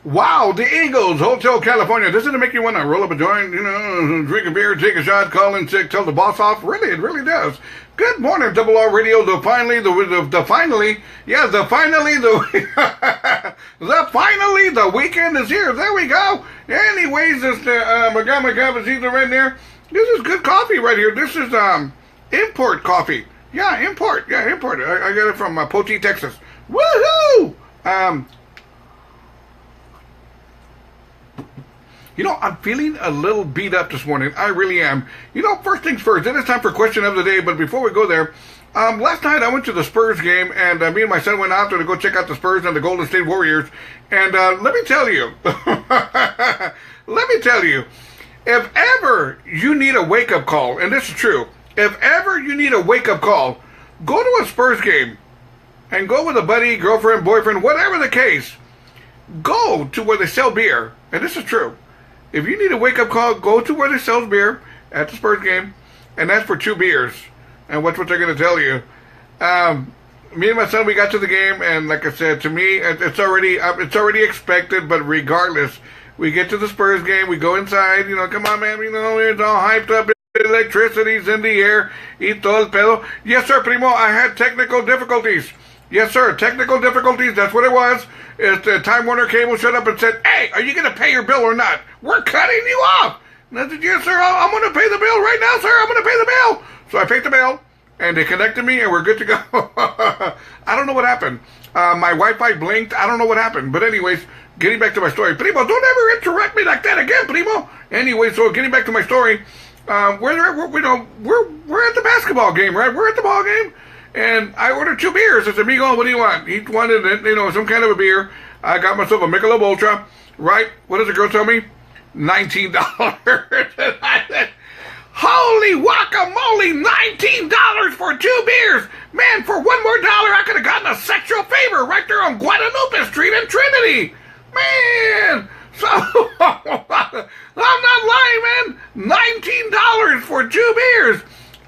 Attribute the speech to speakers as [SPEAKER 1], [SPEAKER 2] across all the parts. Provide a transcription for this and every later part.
[SPEAKER 1] Wow, the Eagles, Hotel California. Doesn't it make you want to roll up a joint, drink a beer, take a shot, call in sick, tell the boss off? Really, it really does. Good morning, Double R Radio. Finally, the weekend is here. There we go. Anyways, it's I got my cafecito right there. This is good coffee right here. This is import coffee. Yeah, import. I got it from Poteet, Texas. Woohoo! I'm feeling a little beat up this morning. I really am. First things first, it is time for question of the day, but before we go there, last night I went to the Spurs game, and me and my son went out there to go check out the Spurs and the Golden State Warriors, and let me tell you, if ever you need a wake-up call, and this is true, if ever you need a wake-up call, go to a Spurs game, and go with a buddy, girlfriend, boyfriend, whatever the case. Go to where they sell beer, and this is true. If you need a wake-up call, go to where they sell beer at the Spurs game and ask for 2 beers. And what's what they're going to tell you. Me and my son, we got to the game, and like I said, to me, it's already expected, but regardless, we get to the Spurs game, we go inside, come on, man, it's all hyped up, electricity's in the air, y todo el pedo. Yes, sir, primo, I had technical difficulties. Yes, sir, technical difficulties, that's what it was. The Time Warner Cable showed up and said, hey, are you going to pay your bill or not? We're cutting you off. And I said, yes, sir, I'm going to pay the bill right now, sir. I'm going to pay the bill. So I paid the bill, and they connected me, and we're good to go. I don't know what happened. My Wi-Fi blinked. I don't know what happened. But anyways, getting back to my story. Primo, don't ever interrupt me like that again, Primo. Anyway, so getting back to my story, we're at the basketball game, right? We're at the ball game. And I ordered 2 beers. I said, Migo, what do you want? He wanted, some kind of a beer. I got myself a Michelob Ultra, right? What does the girl tell me? $19. And I said, holy guacamole, $19 for 2 beers. Man, for $1 more, I could have gotten a sexual favor right there on Guadalupe Street in Trinity. Man, so, I'm not lying, man. $19 for 2 beers.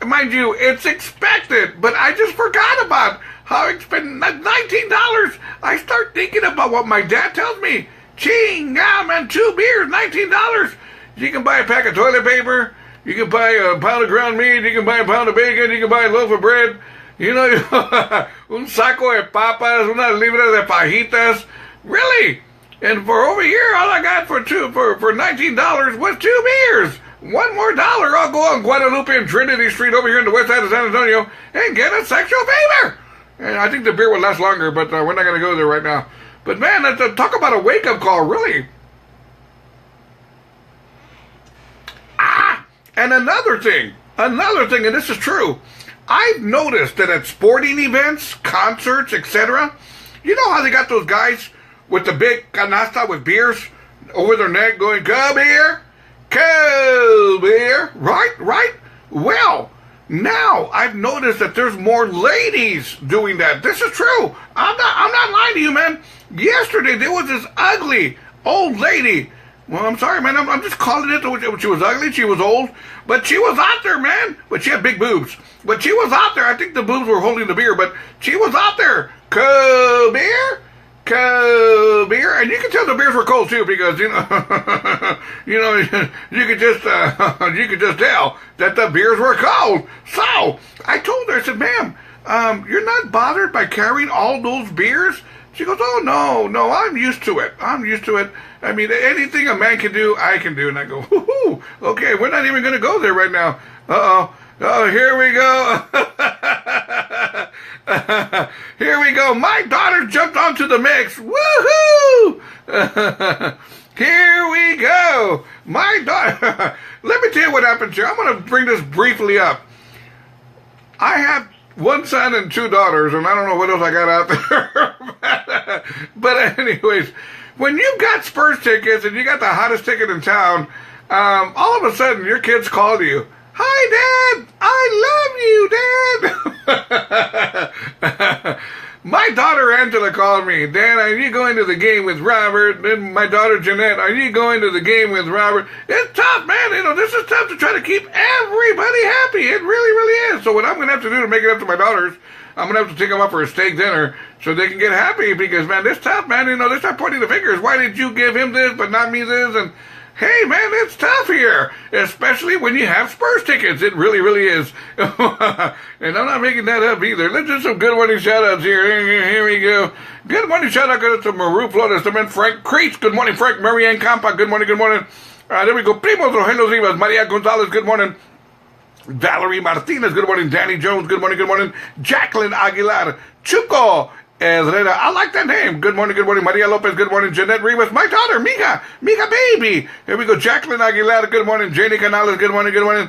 [SPEAKER 1] Mind you, it's expected, but I just forgot about how expensive. $19. I start thinking about what my dad tells me. Chinga, man, 2 beers, $19. You can buy a pack of toilet paper. You can buy a pound of ground meat. You can buy a pound of bacon. You can buy a loaf of bread. Un saco de papas, una libra de fajitas. Really? And for over here, all I got for $19 was 2 beers. $1 more, I'll go on Guadalupe and Trinity Street over here in the west side of San Antonio and get a sexual favor. And I think the beer will last longer, but we're not going to go there right now. But man, talk about a wake-up call, really. And another thing, and this is true, I've noticed that at sporting events, concerts, etc., you know how they got those guys with the big canasta with beers over their neck going, come here? Cold beer, right? Well, now I've noticed that there's more ladies doing that. This is true. I'm not lying to you, man. Yesterday there was this ugly old lady. Well, I'm sorry, man. I'm just calling it. She was ugly. She was old, but she was out there, man. But she had big boobs. But she was out there. I think the boobs were holding the beer, but she was out there. Cold beer. Cold beer, and you can tell the beers were cold too because you could just tell that the beers were cold. So I told her, I said, "Ma'am, you're not bothered by carrying all those beers?" She goes, "Oh no, I'm used to it. I mean, anything a man can do, I can do." And I go, "Whoo, okay, we're not even going to go there right now. Oh, here we go." Here we go. My daughter jumped onto the mix. Woohoo! Here we go. My daughter. Let me tell you what happened here. I'm going to bring this briefly up. I have 1 son and 2 daughters, and I don't know what else I got out there. But anyways, when you've got Spurs tickets and you got the hottest ticket in town, all of a sudden your kids call you. "Hi, Dad. I love you, Dad." My daughter Angela called me. Dad, are you going to the game with Robert? Then my daughter Jeanette, are you going to the game with Robert? It's tough, man. This is tough to try to keep everybody happy. It really, really is. So what I'm going to have to do to make it up to my daughters, I'm going to have to take them out for a steak dinner so they can get happy because, man, this tough, man. They start pointing the fingers. Why did you give him this but not me this? And hey, man, it's tough here, especially when you have Spurs tickets. It really, really is. And I'm not making that up either. Let's do some good morning shout-outs here. Here we go. Good morning shout-out goes to Maru Flores, to man Frank Creech. Good morning, Frank. Marianne Campa. Good morning, good morning. There we go. Primo Rogelio Rivas. Maria Gonzalez. Good morning. Valerie Martinez. Good morning. Danny Jones. Good morning, good morning. Jacqueline Aguilar. Chuco Herrera. I like that name. Good morning, good morning. Maria Lopez. Good morning. Jeanette Rivas. My daughter, Mija baby. Here we go. Jacqueline Aguilar. Good morning. Janie Canales. Good morning, good morning.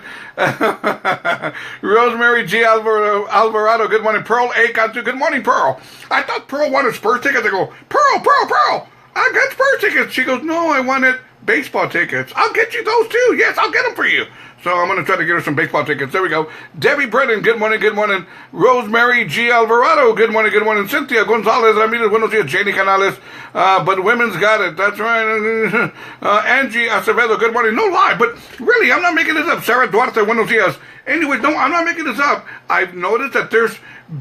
[SPEAKER 1] Rosemary G. Alvarado. Good morning. Pearl A. Cantu. Good morning, Pearl. I thought Pearl wanted Spurs tickets. I go, Pearl. I got Spurs tickets. She goes, no, I wanted baseball tickets. I'll get you those too. Yes, I'll get them for you. So I'm going to try to get her some baseball tickets. There we go. Debbie Brennan, good morning, good morning. Rosemary G. Alvarado, good morning, good morning. Cynthia Gonzalez, Ramirez, buenos dias. Janie Canales, but women's got it. That's right. Angie Acevedo, good morning. No lie, but really, I'm not making this up. Sarah Duarte, buenos dias. Anyway, no, I'm not making this up. I've noticed that there's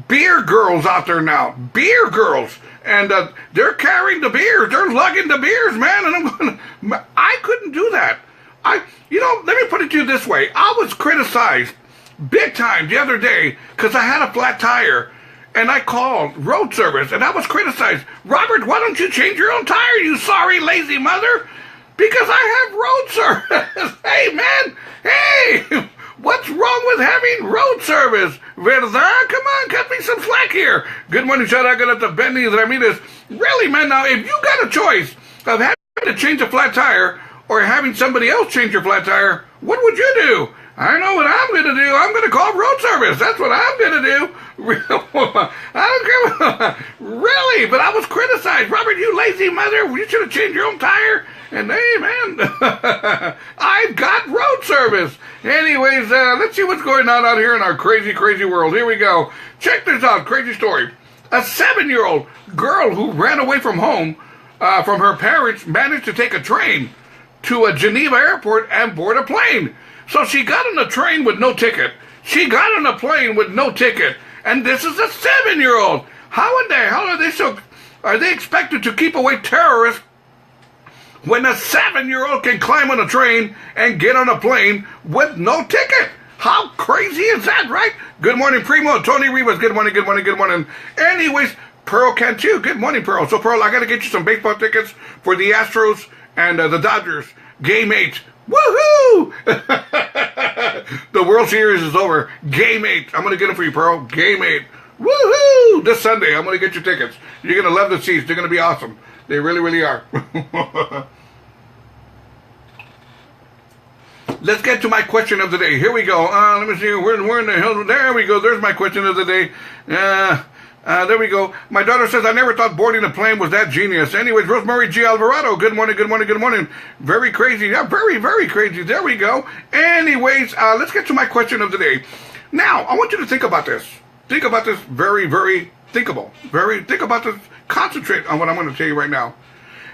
[SPEAKER 1] beer girls out there now. Beer girls. And they're carrying the beers. They're lugging the beers, man. And I couldn't do that. Let me put it to you this way. I was criticized big time the other day because I had a flat tire and I called road service and I was criticized. Robert, why don't you change your own tire, you sorry, lazy mother? Because I have road service. Hey, man. Hey, what's wrong with having road service? Verdad? Come on, cut me some slack here. Good morning, shout out to Benny Ramirez. Really, man, now, if you got a choice of having to change a flat tire or having somebody else change your flat tire, what would you do? I know what I'm going to do. I'm going to call road service. That's what I'm going to do. I don't care. Really, but I was criticized. Robert, you lazy mother. You should have changed your own tire. And hey, man, I've got road service. Anyways, let's see what's going on out here in our crazy, crazy world. Here we go. Check this out. Crazy story. A 7-year-old girl who ran away from home, from her parents, managed to take a train to a Geneva airport and board a plane. So she got on a train with no ticket. She got on a plane with no ticket. And this is a 7-year-old. How in the hell are they expected to keep away terrorists when a 7-year-old can climb on a train and get on a plane with no ticket? How crazy is that, right? Good morning, Primo. Tony Rivas. Good morning, good morning, good morning. Anyways, Pearl Cantu. Good morning, Pearl. So, Pearl, I got to get you some baseball tickets for the Astros and the Dodgers. Game 8. Woohoo! The World Series is over. Game 8. I'm going to get them for you, Pearl. Game 8. Woohoo! This Sunday, I'm going to get your tickets. You're going to love the seats. They're going to be awesome. They really, really are. Let's get to my question of the day. Here we go. Let me see. Where in the hell? There we go. There's my question of the day. There we go. My daughter says, I never thought boarding a plane was that genius. Anyways, Rosemary G. Alvarado. Good morning, good morning, good morning. Very crazy. Yeah, very, very crazy. There we go. Anyways, let's get to my question of the day. Now, I want you to think about this. Think about this very, very thinkable. Think about this. Concentrate on what I'm going to tell you right now.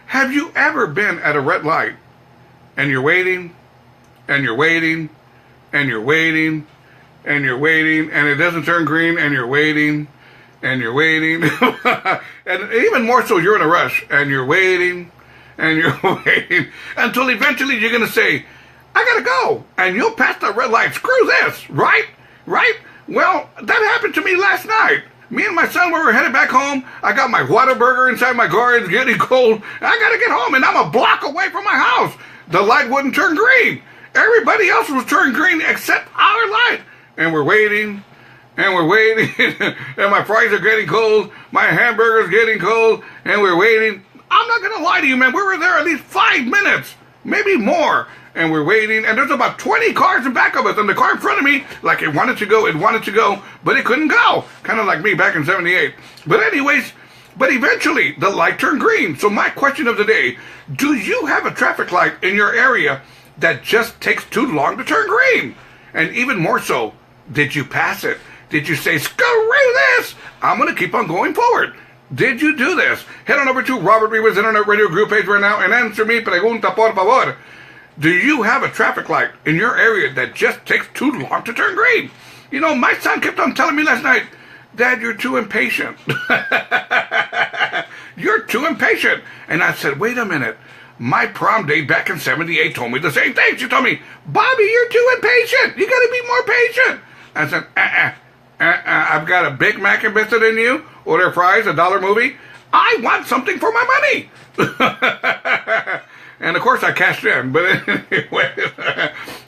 [SPEAKER 1] Have you ever been at a red light and you're waiting and you're waiting and you're waiting and you're waiting and it doesn't turn green and you're waiting and you're waiting and even more so you're in a rush and you're waiting and you're waiting until eventually you're going to say, I got to go, and you'll pass the red light. Screw this, right? Well, that happened to me last night. Me and my son, we were headed back home. I got my Whataburger inside my car. It's getting cold. I got to get home, and I'm a block away from my house. The light wouldn't turn green. Everybody else was turning green except our light. And we're waiting, and we're waiting, and my fries are getting cold. My hamburger's getting cold, and we're waiting. I'm not going to lie to you, man. We were there at least 5 minutes, maybe more. And we're waiting, and there's about 20 cars in back of us, and the car in front of me, like it wanted to go, but it couldn't go. Kind of like me back in 78. But eventually, the light turned green. So my question of the day, do you have a traffic light in your area that just takes too long to turn green? And even more so, did you pass it? Did you say, screw this? I'm going to keep on going forward. Did you do this? Head on over to Robert Rivas Internet Radio group page right now and answer me pregunta, por favor. Do you have a traffic light in your area that just takes too long to turn green? You know, my son kept on telling me last night, Dad, you're too impatient. You're too impatient. And I said, wait a minute. My prom date back in 78 told me the same thing. She told me, Bobby, you're too impatient. You got to be more patient. I said, I've got a Big Mac invested in you. Order fries, $1 movie. I want something for my money. And, of course, I cashed in. But anyway,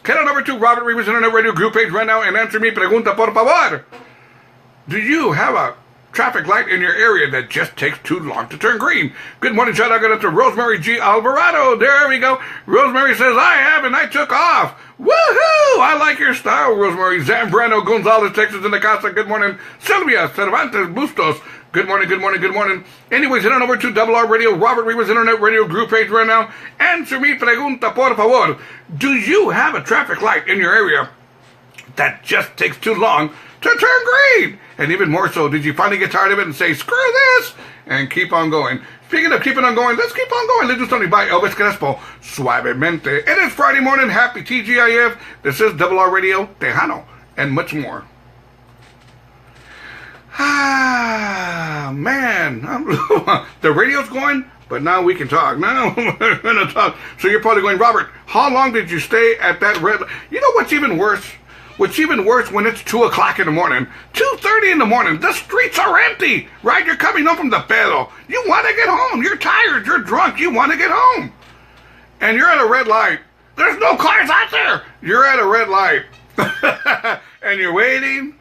[SPEAKER 1] head on over to Robert Rivas Internet Radio group page right now and answer me pregunta, por favor. Do you have a traffic light in your area that just takes too long to turn green? Good morning, shout out to Rosemary G. Alvarado. There we go. Rosemary says, I have, and I took off. Woohoo! I like your style, Rosemary. Zambrano Gonzalez, Texas in the casa. Good morning. Sylvia Cervantes Bustos. Good morning, good morning, good morning. Anyways, head on over to RRR Radio, Robert Rivas Internet Radio group page right now. Answer me pregunta, por favor. Do you have a traffic light in your area that just takes too long to turn green? And even more so, did you finally get tired of it and say, screw this, and keep on going? Speaking of keeping on going, let's keep on going. Let's do something by Elvis Crespo, Suavemente. It is Friday morning. Happy TGIF. This is RRR Radio, Tejano, and much more. Ah, man. The radio's going, but now we can talk. Now we're going to talk. So you're probably going, Robert, how long did you stay at that red light? You know what's even worse? What's even worse when it's 2 o'clock in the morning, 2:30 in the morning, the streets are empty, right? You're coming home from the pedo. You want to get home. You're tired. You're drunk. You want to get home. And you're at a red light. There's no cars out there. You're at a red light. And you're waiting.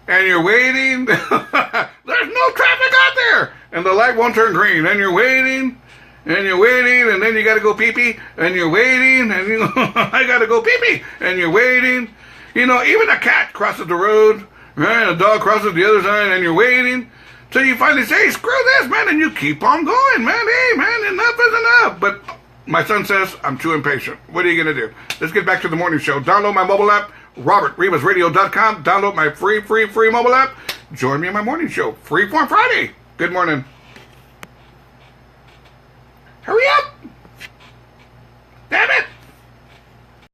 [SPEAKER 1] And you're waiting. There's no traffic out there. And the light won't turn green. And you're waiting. And you're waiting. And then you got to go pee-pee. And you're waiting. And you I got to go pee-pee. And you're waiting. You know, even a cat crosses the road, right? A dog crosses the other side, and you're waiting till you finally say, screw this, man, and you keep on going, man. Hey, man, enough is enough. But my son says, I'm too impatient. What are you going to do? Let's get back to the morning show. Download my mobile app, robertrivasradio.com. Download my free mobile app. Join me in my morning show. Freeform Friday. Good morning. Hurry up. Damn it.